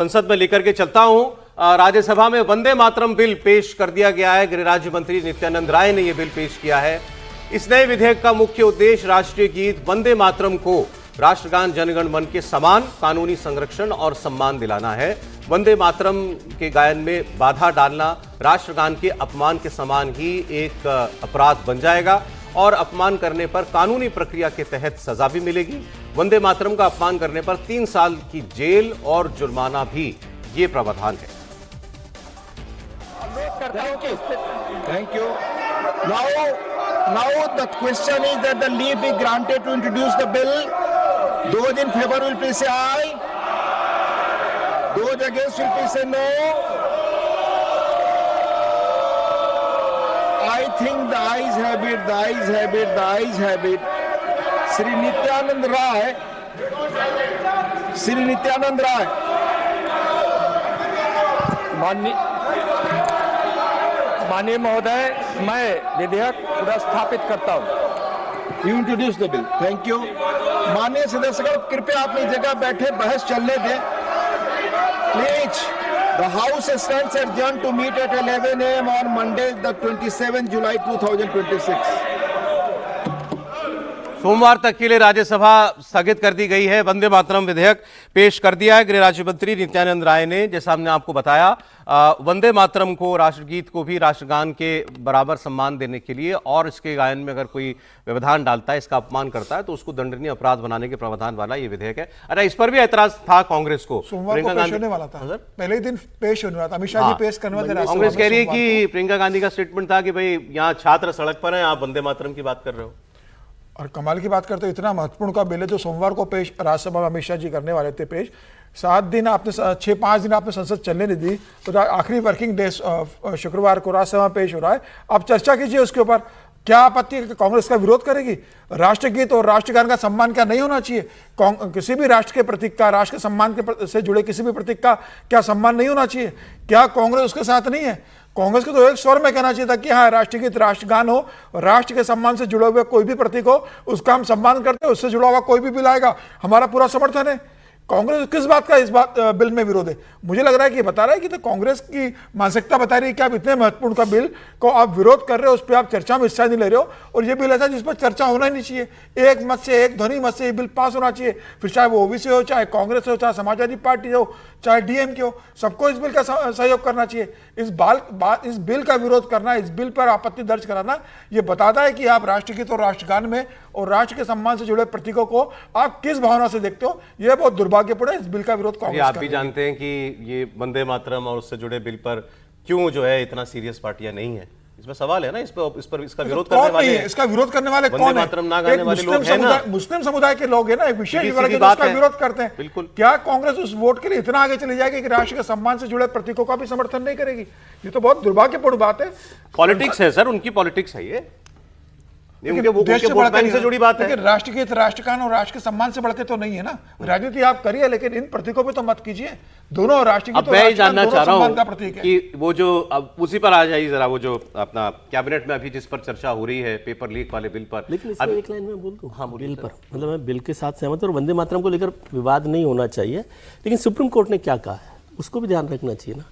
संसद में लेकर के चलता हूं। राज्यसभा में वंदे मातरम बिल पेश कर दिया गया है। गृह राज्य मंत्री नित्यानंद राय ने यह बिल पेश किया है। इस नए विधेयक का मुख्य उद्देश्य राष्ट्रीय गीत वंदे मातरम को राष्ट्रगान जनगण मन के समान कानूनी संरक्षण और सम्मान दिलाना है। वंदे मातरम के गायन में बाधा डालना राष्ट्रगान के अपमान के समान ही एक अपराध बन जाएगा और अपमान करने पर कानूनी प्रक्रिया के तहत सजा भी मिलेगी। वंदे मातरम का अपमान करने पर 3 साल की जेल और जुर्माना भी ये प्रावधान है। Thank you. Now the question is that the leave be granted to introduce the bill. Those in favor will please say aye. Those against will please say no. I think the ayes have it. The ayes have it. The ayes have it. Shri Nityanand Rai. माननीय महोदय, मैं विधेयक पुनर्स्थापित करता हूं। You introduce the bill. Thank you. माननीय सदस्यगण, कृपया अपनी जगह बैठे, बहस चलने दें। Please, the House stands adjourned to meet at 11 a.m. on Monday, the 27th July 2026. सोमवार तक के लिए राज्यसभा स्थगित कर दी गई है। वंदे मातरम विधेयक पेश कर दिया है गृह राज्य मंत्री नित्यानंद राय ने। जैसा हमने आपको बताया, वंदे मातरम को, राष्ट्रगीत को भी राष्ट्रगान के बराबर सम्मान देने के लिए और इसके गायन में अगर कोई व्यवधान डालता है, इसका अपमान करता है, तो उसको दंडनीय अपराध बनाने के प्रावधान वाला ये विधेयक है। अरे इस पर भी ऐतराज था कांग्रेस को। सोमवार को पेश होने वाला था, पहले ही दिन पेश होने वाला था। अमित शाह जी पेश करने वाले थे। कांग्रेस कह रही है कि प्रियंका गांधी का स्टेटमेंट था कि भाई यहाँ छात्र सड़क पर हैं, आप वंदे मातरम की बात कर रहे हो। और कमाल की बात करते हो, इतना महत्वपूर्ण का बिल है जो सोमवार को पेश राज्यसभा में अमित शाह जी करने वाले थे पेश। 5 दिन आपने संसद चलने नहीं दी, तो आखिरी वर्किंग डे शुक्रवार को राज्यसभा में पेश हो रहा है। आप चर्चा कीजिए उसके ऊपर। क्या आपत्ति है कि कांग्रेस का विरोध करेगी? राष्ट्रगीत और राष्ट्रगान का सम्मान क्या नहीं होना चाहिए? किसी भी राष्ट्र के प्रतीक का, राष्ट्र के सम्मान से जुड़े किसी भी प्रतीक का क्या सम्मान नहीं होना चाहिए? क्या कांग्रेस उसके साथ नहीं है? कांग्रेस को तो एक स्वर में कहना चाहिए था कि हाँ, राष्ट्रगीत राष्ट्रगान हो, राष्ट्र के सम्मान से जुड़े हुए कोई भी प्रतीक हो, उसका हम सम्मान करते हैं। उससे जुड़ा हुआ कोई भी बिल आएगा, हमारा पूरा समर्थन है। कांग्रेस किस बात का इस बात बिल में विरोध है? मुझे लग रहा है कि बता रहा है कि तो कांग्रेस की मानसिकता बता रही है कि आप इतने महत्वपूर्ण का बिल को आप विरोध कर रहे हो, उस पर आप चर्चा में हिस्सा नहीं ले रहे हो। और ये बिल ऐसा जिस पर चर्चा होना ही नहीं चाहिए। एक मत से, एक ध्वनि मत से ये बिल पास होना चाहिए। फिर चाहे वो ओबीसी हो, चाहे कांग्रेस हो, चाहे समाजवादी पार्टी हो, चाहे डीएमके हो, सबको इस बिल का सहयोग करना चाहिए। इस बिल का विरोध करना, इस बिल पर आपत्ति दर्ज कराना, ये बताता है कि आप राष्ट्रगीत और राष्ट्रगान में और राष्ट्र के सम्मान से जुड़े प्रतीकों को आप किस भावना से देखते हो। यह बहुत दुर्भाग्यपूर्ण है। इस बिल का विरोध कांग्रेस आप भी जानते हैं कि ये वंदे मातरम और उससे जुड़े बिल पर क्यों जो है इतना सीरियस पार्टियां नहीं है। इसमें सवाल है ना, इस पर इसका विरोध करने वाले, इसका विरोध करने वाले कौन है? मातरम ना गाने वाले लोग हैं ना, मुस्लिम समुदाय के लोग हैं ना, एक विशेष वर्ग इसका विरोध करते हैं। बिल्कुल। क्या कांग्रेस उस वोट के लिए इतना आगे चली जाएगी कि राष्ट्र के सम्मान से जुड़े प्रतीकों का भी समर्थन नहीं करेगी? ये तो बहुत दुर्भाग्यपूर्ण बात है। पॉलिटिक्स है सर, उनकी पॉलिटिक्स है ये, उनके वोट बैंक से जुड़ी बात है। राष्ट्रगीत, राष्ट्रगान और राष्ट्र के सम्मान से बढ़के तो नहीं है ना। राजनीति आप करिए, लेकिन इन प्रतीकों पे तो मत कीजिए। दोनों राष्ट्रगीत और राष्ट्रगान दोनों सम्मान का प्रतीक है। कि वो जो अब उसी पर आ जाइए जरा, वो जो अपना कैबिनेट में अभी जिस पर चर्चा हो रही है, पेपर लीक वाले बिल पर। लेकिन इसमें एक लाइन में बोल दूं, हाँ, बिल पर मतलब मैं बिल के साथ सहमत हूं और वंदे मातरम को लेकर विवाद नहीं होना चाहिए। लेकिन सुप्रीम कोर्ट ने क्या कहा है उसको भी ध्यान रखना चाहिए ना।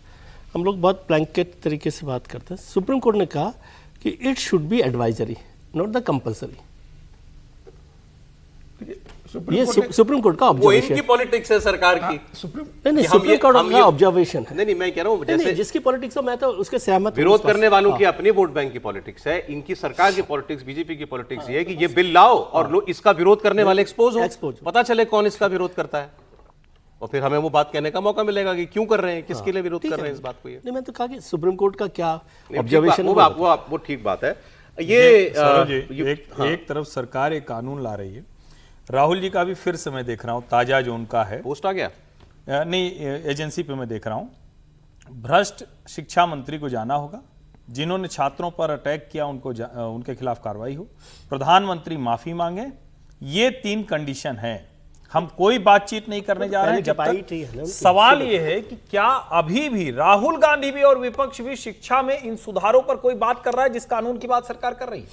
हम लोग बहुत ब्लैंकेट तरीके से बात करते हैं। सुप्रीम कोर्ट ने कहा कि it should be advisory, not the compulsory. ये सुप्रीम कोर्ट का ऑब्जर्वेशन, इनकी पॉलिटिक्स है सरकार की। नहीं, सुप्रीम कोर्ट का ऑब्जर्वेशन है। नहीं, मैं कह रहा हूं जैसे जिसकी पॉलिटिक्स हो, मैं तो उसके सहमत हूं। विरोध करने वालों की अपनी वोट बैंक की पॉलिटिक्स है, इनकी सरकार की पॉलिटिक्स, बीजेपी की पॉलिटिक्स ये है कि ये बिल लाओ और लोग इसका विरोध करने वाले एक्सपोज हो, पता चले कौन इसका विरोध करता है, और फिर हमें वो बात कहने का मौका मिलेगा कि क्यों कर रहे हैं, किसके लिए विरोध कर रहे हैं इस बात को। ये नहीं, मैं तो कहा कि सुप्रीम कोर्ट का क्या ऑब्जर्वेशन, वो ठीक बात है। ये एक तरफ सरकार एक कानून ला रही है, राहुल जी का भी फिर से मैं देख रहा हूं, ताजा जो उनका है, पोस्ट आ गया नहीं, एजेंसी पे मैं देख रहा हूं, भ्रष्ट शिक्षा मंत्री को जाना होगा, जिन्होंने छात्रों पर अटैक किया उनके खिलाफ कार्रवाई हो, प्रधानमंत्री माफी मांगे। ये 3 कंडीशन है। हम कोई बातचीत नहीं करने जा रहे हैं जब तक। सवाल यह है कि क्या अभी भी राहुल गांधी भी और विपक्ष भी शिक्षा में इन सुधारों पर कोई बात कर रहा है जिस कानून की बात सरकार कर रही है?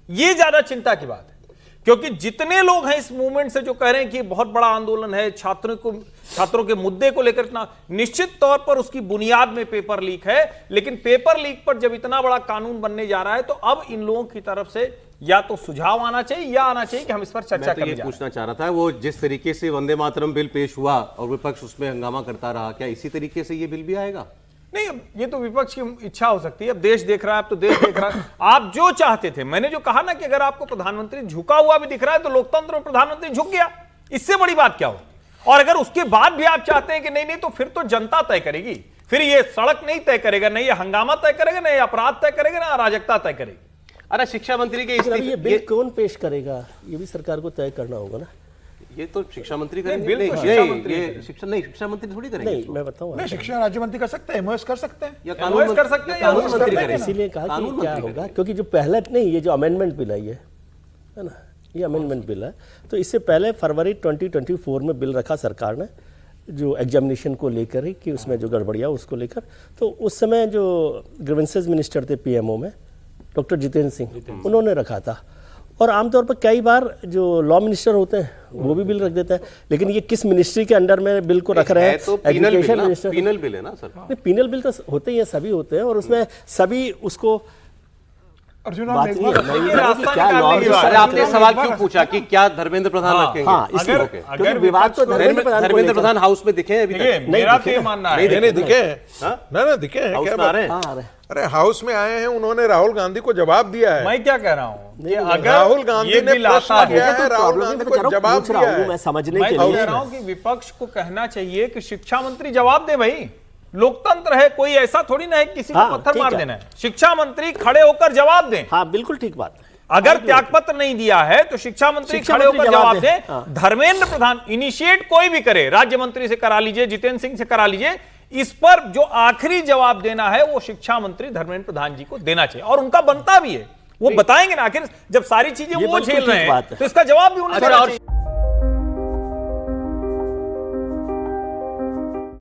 ये ज्यादा चिंता की बात है, क्योंकि जितने लोग हैं इस मूवमेंट से जो कह रहे हैं कि बहुत बड़ा आंदोलन है, छात्रों के मुद्दे को लेकर इतना, निश्चित तौर पर उसकी बुनियाद में पेपर लीक है। लेकिन पेपर लीक पर जब इतना बड़ा कानून बनने जा रहा है तो अब इन लोगों की तरफ से या तो सुझाव आना चाहिए या आना चाहिए कि हम इस पर चर्चा मैं तो करें। ये पूछना चाह रहा था, वो जिस तरीके से वंदे मातरम बिल पेश हुआ और विपक्ष उसमें हंगामा करता रहा, क्या इसी तरीके से ये बिल भी आएगा? नहीं, ये तो विपक्ष की इच्छा हो सकती है। अब देश देख रहा है, अब तो देश देख रहा है। आप जो चाहते थे, मैंने जो कहा ना कि अगर आपको प्रधानमंत्री झुका हुआ भी दिख रहा है तो लोकतंत्र में प्रधानमंत्री झुक गया, इससे बड़ी बात क्या हो। और अगर उसके बाद भी आप चाहते हैं कि नहीं नहीं, तो फिर तो जनता तय करेगी। फिर ये सड़क नहीं तय करेगा, नहीं ये हंगामा तय करेगा, नहीं अपराध तय करेगा, ना अराजकता तय करेगी। अरे शिक्षा मंत्री के लेकिन अभी ये बिल इस्तीफे, कौन पेश करेगा, ये भी सरकार को तय करना होगा ना। ये तो शिक्षा मंत्री करेंगे। बिल तो नहीं, शिक्षा ये- मंत्री ये शिक्षा मंत्री थोड़ी करेंगे नहीं, इसको। मैं बताऊँ नहीं, शिक्षा राज्य मंत्री कर सकते हैं, एमओएस कर सकते हैं। या MOS कर सकते हैं या कानून MOS मंत्री कर करेंगे। इसीलिए कहा कानून कि क्या मंत्री होगा, करेंगे। क्योंकि जो पहले नहीं, ये जो अमेंडमेंट बिल आई है ना, ये अमेंडमेंट बिल है, तो इससे पहले फरवरी 2024 में बिल रखा सरकार ने, जो एग्जामिनेशन को लेकर ही कि उसमें जो गड़बड़िया उसको लेकर। तो उस समय जो ग्रीवेंसेस मिनिस्टर थे पीएमओ में, डॉक्टर जितेंद्र सिंह, उन्होंने रखा था। और आमतौर पर कई बार जो लॉ मिनिस्टर होते हैं वो भी बिल रख देते हैं, लेकिन ये किस मिनिस्ट्री के अंडर में बिल को रख रहे हैं? तो पीनल बिल एजुकेशन ना, मिनिस्टर। पीनल बिल है ना सर। नहीं, पीनल बिल तो होते ही हैं, सभी होते हैं, और उसमें सभी उसको अर्जुन बात नहीं है। मैं ये कह रहा हूं कि रास्ता क्या निकालने लॉ की बात अरे है। आपने सवाल क्यों पूछा कि क्या धर्मेंद्र प्रधान रखेंगे? हाँ, इसलिए अगर- क्योंकि अगर विवाद तो धर्मेंद्र प्रधान को धर्मेंद्र लेकर- प्रधान हाउस में दिखे हैं अभी देखिए, तक? मेरा तो दिखे ये ना। मानना नहीं है। नहीं दिखे हाँ? ना दिखे हैं हाउस क्या में आ बात? रहे हैं? हाँ, आ रहे हैं। अरे हाउस में आए हैं, उन्होंने राहुल गांधी को जवाब दिया है। मैं क्या कह रहा हूं कि अगर राहुल गांधी ये ने बिल आता प्रश्न किया है, है, राहुल गांधी को जवाब पूछ रहा दिया हूँ है। मैं समझने मैं के तो लिए। कह रहा हूं कि विपक्ष को कहना चाहिए कि शिक्षा मंत्री जवाब दे भाई। लोकतंत्र है, कोई ऐसा थोड़ी ना है कि किसी को हाँ, पत्थर ठीक मार है। देना है। शिक्षा मंत्री खड़े होकर जवाब दें। हाँ, बिल्कुल ठीक बात है। अगर त्यागपत्र नहीं दिया है तो शिक्षा मंत्री शिक्षा खड़े मंत्री होकर जवाब जवाब दें। दें। हाँ। धर्मेंद्र प्रधान इनिशिएट कोई भी करे, राज्य मंत्री से करा लीजिए, जितेंद्र सिंह से करा लीजिए, इस पर जो आखिरी जवाब देना है वो शिक्षा मंत्री धर्मेंद्र प्रधान जी को देना चाहिए, और उनका बनता भी है। वो बताएंगे ना, आखिर जब सारी चीजें ये वो बिल्कुल झेल रहे ठीक बात हैं है। तो इसका जवाब भी उन्हें अच्छा, देना और चाहिए।